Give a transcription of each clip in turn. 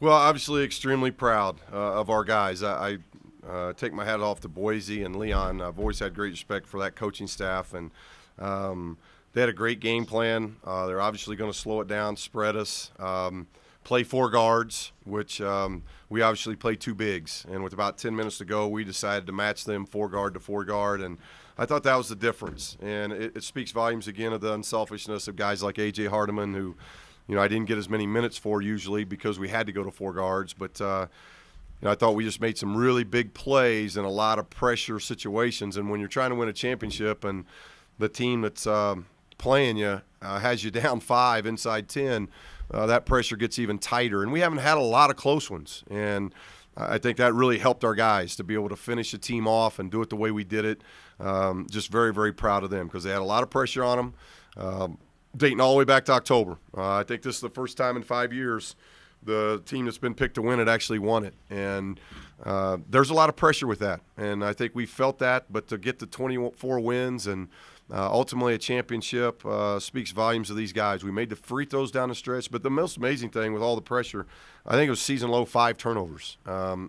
Well, obviously extremely proud of our guys. I take my hat off to Boise and Leon. I've always had great respect for that coaching staff, and they had a great game plan. They're obviously going to slow it down, spread us, play four guards, which we obviously play two bigs. And with about 10 minutes to go, we decided to match them four guard to four guard, and I thought that was the difference. And it speaks volumes again of the unselfishness of guys like A.J. Hardiman, who I didn't get as many minutes for usually because we had to go to four guards. But, I thought we just made some really big plays in a lot of pressure situations. And when you're trying to win a championship and the team that's playing you has you down 5 inside 10, that pressure gets even tighter. And we haven't had a lot of close ones. And I think that really helped our guys to be able to finish the team off and do it the way we did it. Just very, very proud of them because they had a lot of pressure on them. Dating all the way back to October. I think this is the first time in 5 years the team that's been picked to win it actually won it. And there's a lot of pressure with that. And I think we felt that, but to get to 24 wins and ultimately a championship speaks volumes of these guys. We made the free throws down the stretch, but the most amazing thing with all the pressure, I think it was season low 5 turnovers.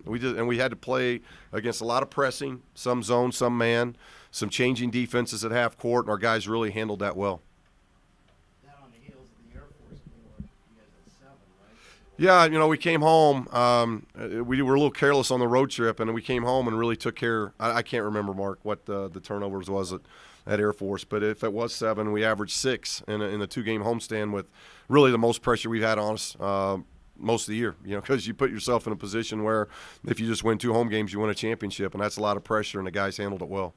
We had to play against a lot of pressing, some zone, some man, some changing defenses at half court, and our guys really handled that well. Yeah, we came home. We were a little careless on the road trip, and then we came home and really took care. I can't remember, Mark, what the turnovers was at Air Force, but if it was 7, we averaged 6 in the 2-game homestand with really the most pressure we've had on us most of the year, because you put yourself in a position where if you just win 2 home games, you win a championship, and that's a lot of pressure, and the guys handled it well.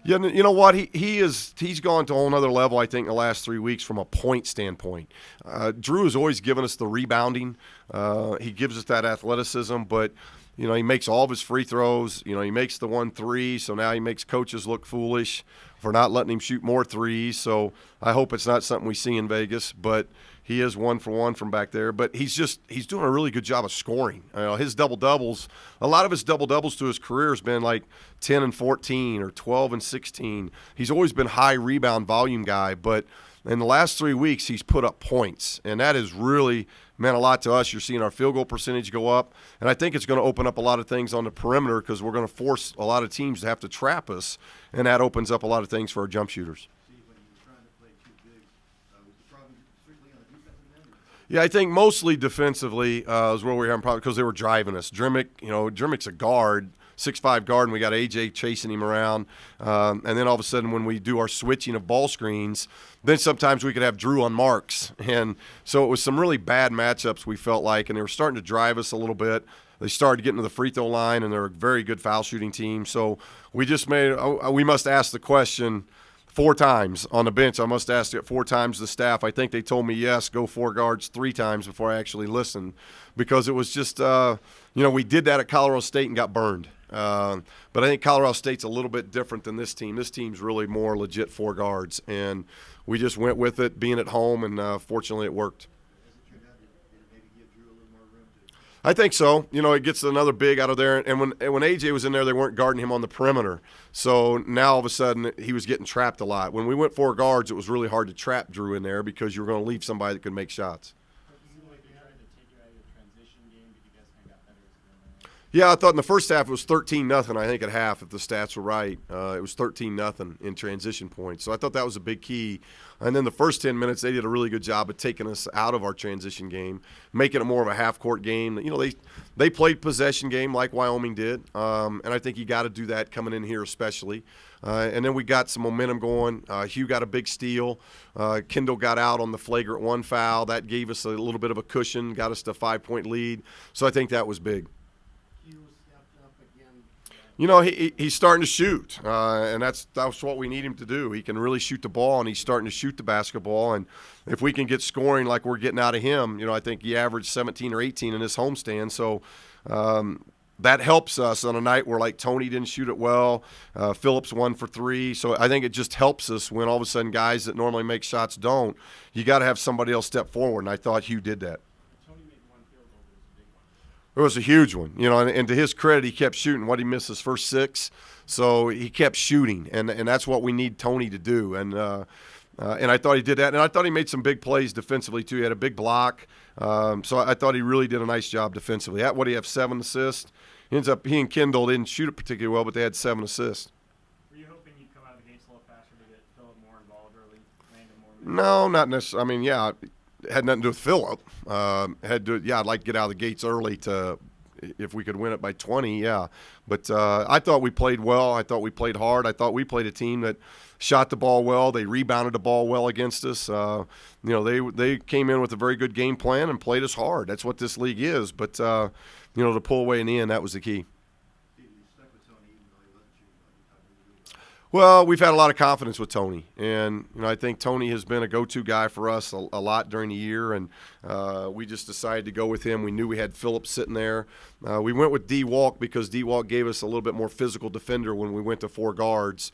Yeah, you know what? He's gone to a whole other level, I think, in the last 3 weeks from a point standpoint. Drew has always given us the rebounding. He gives us that athleticism, but he makes all of his free throws. He makes the 1-3, so now he makes coaches look foolish for not letting him shoot more threes. So I hope it's not something we see in Vegas, but he is 1 for 1 from back there. But he's doing a really good job of scoring. His double-doubles, a lot of his double-doubles to his career has been like 10 and 14 or 12 and 16. He's always been high rebound volume guy, but in the last 3 weeks he's put up points, and that has really meant a lot to us. You're seeing our field goal percentage go up, and I think it's going to open up a lot of things on the perimeter because we're going to force a lot of teams to have to trap us, and that opens up a lot of things for our jump shooters. Yeah, I think mostly defensively is where we're having problems because they were driving us. Drimmick's a guard, 6'5" guard, and we got A.J. chasing him around. And then all of a sudden when we do our switching of ball screens, then sometimes we could have Drew on marks. And so it was some really bad matchups we felt like, and they were starting to drive us a little bit. They started getting to the free throw line, and they're a very good foul shooting team. So we must ask the question 4 times on the bench. I must ask it 4 times the staff. I think they told me, yes, go 4 guards 3 times before I actually listened because it was just, we did that at Colorado State and got burned. But I think Colorado State's a little bit different than this team. This team's really more legit 4 guards, and we just went with it, being at home, and fortunately it worked. I think so. It gets another big out of there. And when AJ was in there, they weren't guarding him on the perimeter. So now all of a sudden he was getting trapped a lot. When we went 4 guards, it was really hard to trap Drew in there because you were going to leave somebody that could make shots. Yeah, I thought in the first half it was 13-0, I think, at half, if the stats were right. It was 13-0 in transition points. So I thought that was a big key. And then the first 10 minutes, they did a really good job of taking us out of our transition game, making it more of a half-court game. They played possession game like Wyoming did, and I think you got to do that coming in here especially. And then we got some momentum going. Hugh got a big steal. Kendall got out on the flagrant 1 foul. That gave us a little bit of a cushion, got us to a 5-point lead. So I think that was big. He's starting to shoot, and that's what we need him to do. He can really shoot the ball, and he's starting to shoot the basketball. And if we can get scoring like we're getting out of him, I think he averaged 17 or 18 in this homestand. So that helps us on a night where, like, Tony didn't shoot it well. Phillips 1 for 3. So I think it just helps us when all of a sudden guys that normally make shots don't. You got to have somebody else step forward, and I thought Hugh did that. It was a huge one, and to his credit, he kept shooting. What he missed his first 6, so he kept shooting, and that's what we need Tony to do. And And I thought he did that. And I thought he made some big plays defensively, too. He had a big block. So I thought he really did a nice job defensively. What do you have, 7 assists? He and Kendall didn't shoot it particularly well, but they had 7 assists. Were you hoping you'd come out of the gates a little faster to get Phillip more involved early, land him more? No, not necessarily. I mean, yeah, it had nothing to do with Phillip. I'd like to get out of the gates early if we could win it by 20, yeah. But I thought we played well. I thought we played hard. I thought we played a team that shot the ball well. They rebounded the ball well against us. They came in with a very good game plan and played us hard. That's what this league is. But, to pull away in the end, that was the key. Well, we've had a lot of confidence with Tony, and I think Tony has been a go-to guy for us a lot during the year, and we just decided to go with him. We knew we had Phillips sitting there. We went with D. Walk because D. Walk gave us a little bit more physical defender when we went to 4 guards.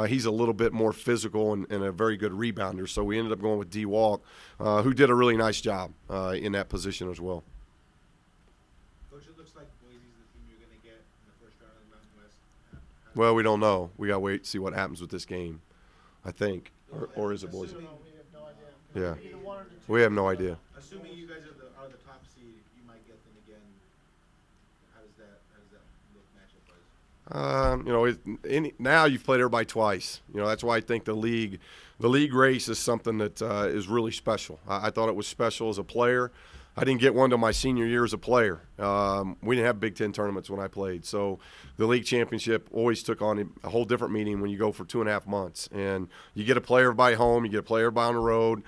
He's a little bit more physical and a very good rebounder, so we ended up going with D. Walk, who did a really nice job in that position as well. Coach, it looks like Boise's the team you're going to get in the first round of the Mountain West. Well, we don't know. We got to wait to see what happens with this game, I think. Or is it Boise? We have no idea. Yeah. We have no idea. Assuming you guys are the top seed, you might get them again. How does that look matchup-wise? Now you've played everybody twice. That's why I think the league race is something that is really special. I thought it was special as a player. I didn't get one till my senior year as a player. We didn't have Big Ten tournaments when I played. So the league championship always took on a whole different meaning when you go for 2.5 months. And you get to play everybody home. You get to play everybody on the road.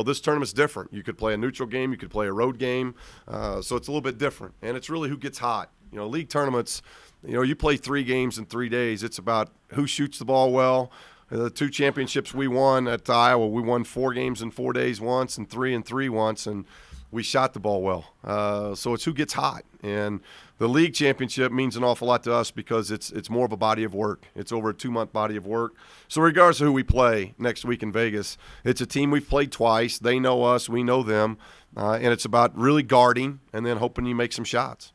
This tournament's different. You could play a neutral game. You could play a road game. So it's a little bit different. And it's really who gets hot. League tournaments, you play 3 games in 3 days. It's about who shoots the ball well. The 2 championships we won at Iowa, we won 4 games in 4 days once and 3 in 3 once, and we shot the ball well. So it's who gets hot. And the league championship means an awful lot to us because it's more of a body of work. It's over a 2-month body of work. So regardless of who we play next week in Vegas, it's a team we've played twice. They know us. We know them. And it's about really guarding and then hoping you make some shots.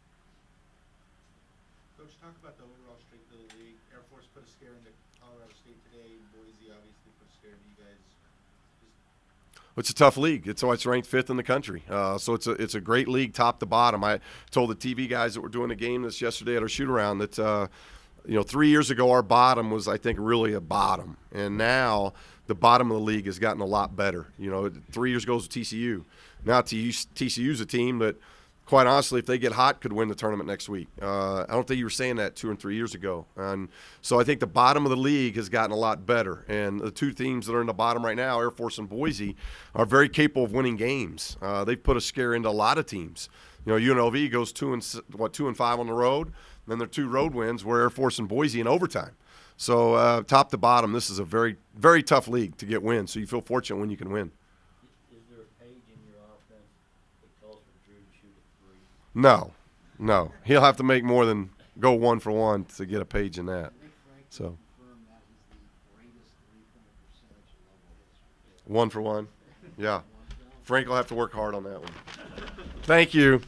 Coach, talk about the overall strength of the league. Air Force put a scare into Colorado State today. Boise obviously put a scare into you guys. It's a tough league. It's ranked 5th in the country. So it's a great league top to bottom. I told the TV guys that were doing the game this yesterday at our shoot-around that, 3 years ago our bottom was, I think, really a bottom. And now the bottom of the league has gotten a lot better. 3 years ago was TCU. Now TCU's a team that, quite honestly, if they get hot, could win the tournament next week. I don't think you were saying that 2 and 3 years ago. And so I think the bottom of the league has gotten a lot better. And the 2 teams that are in the bottom right now, Air Force and Boise, are very capable of winning games. They've put a scare into a lot of teams. UNLV goes 2 and 5 on the road. Then their 2 road wins were Air Force and Boise in overtime. So top to bottom, this is a very, very tough league to get wins. So you feel fortunate when you can win. Is there a page in your offense that calls for Drew to shoot a 3? No. He'll have to make more than go 1 for 1 to get a page in that. So 1 for 1. Yeah. Frank will have to work hard on that one. Thank you.